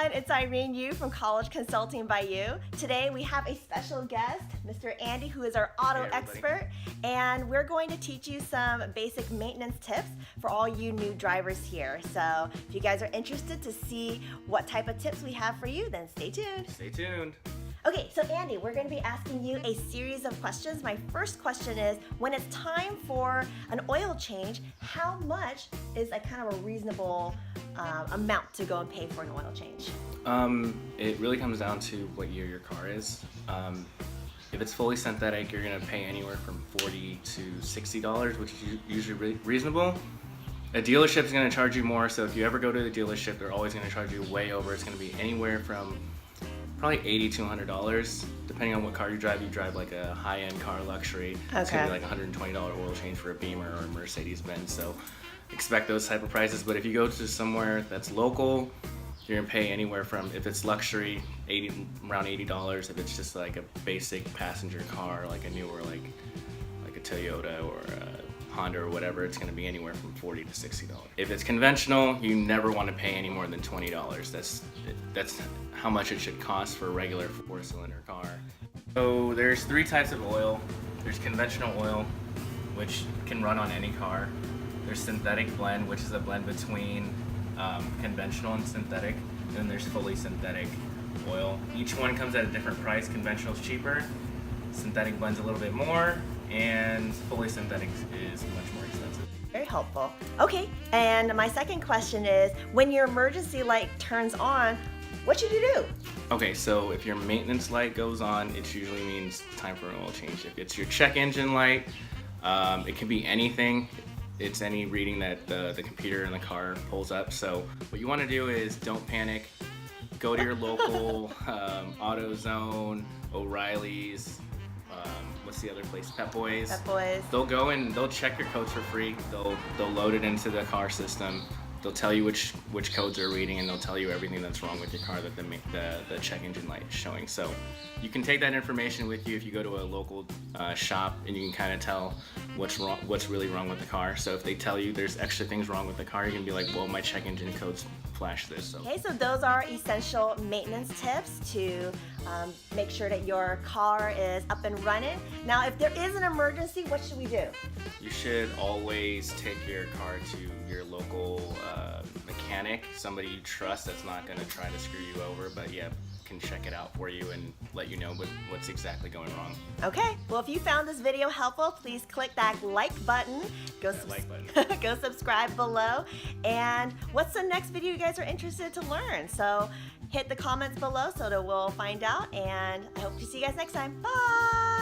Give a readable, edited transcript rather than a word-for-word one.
everyone, it's Irene Yu from College Consulting by You. Today we have a special guest, Mr. Andy, who is our auto expert, and we're going to teach you some basic maintenance tips for all you new drivers here. So if you guys are interested to see what type of tips we have for you, then stay tuned. Stay tuned. Okay, so Andy, we're going to be asking you a series of questions. My first question is, when it's time for an oil change, how much is a kind of a reasonable amount to go and pay for an oil change? It really comes down to what year your car is. If it's fully synthetic, you're going to pay anywhere from $40 to $60, which is usually reasonable. A dealership is going to charge you more, so if you ever go to the dealership, they're always going to charge you way over. It's going to be anywhere from probably $80 to $100, depending on what car you drive. You drive like a high-end car, luxury. Okay. It's gonna be like $120 oil change for a Beamer or a Mercedes-Benz. So expect those type of prices. But if you go to somewhere that's local, you're gonna pay anywhere from, if it's luxury, around $80. If it's just like a basic passenger car, like a newer, like a Toyota or a Honda or whatever, it's going to be anywhere from $40 to $60. If it's conventional, you never want to pay any more than $20. That's how much it should cost for a regular 4-cylinder car. So there's 3 types of oil. There's conventional oil, which can run on any car. There's synthetic blend, which is a blend between conventional and synthetic. And then there's fully synthetic oil. Each one comes at a different price. Conventional is cheaper, synthetic blend's a little bit more, and fully synthetic is much more expensive. Very helpful. Okay, and my second question is, when your emergency light turns on, what should you do? Okay, so if your maintenance light goes on, it usually means time for an oil change. If it's your check engine light, it can be anything. It's any reading that the computer in the car pulls up. So what you want to do is don't panic. Go to your local AutoZone, O'Reilly's, what's the other place? Pep Boys. Pep Boys. They'll go and they'll check your codes for free. They'll load it into the car system. They'll tell you which codes are reading, and they'll tell you everything that's wrong with your car that the check engine light is showing. So you can take that information with you if you go to a local shop, and you can kind of tell what's really wrong with the car. So if they tell you there's extra things wrong with the car, you can be like, well, my check engine codes flash this. So. Okay, so those are essential maintenance tips to make sure that your car is up and running. Now, if there is an emergency, what should we do? You should always take your car to your local mechanic, somebody you trust that's not going to try to screw you over, but yeah, can check it out for you and let you know what's exactly going wrong. Okay, well, if you found this video helpful, please click that like button. Go subscribe below. And what's the next video you guys are interested to learn? So hit the comments below so that we'll find out, and I hope to see you guys next time. Bye!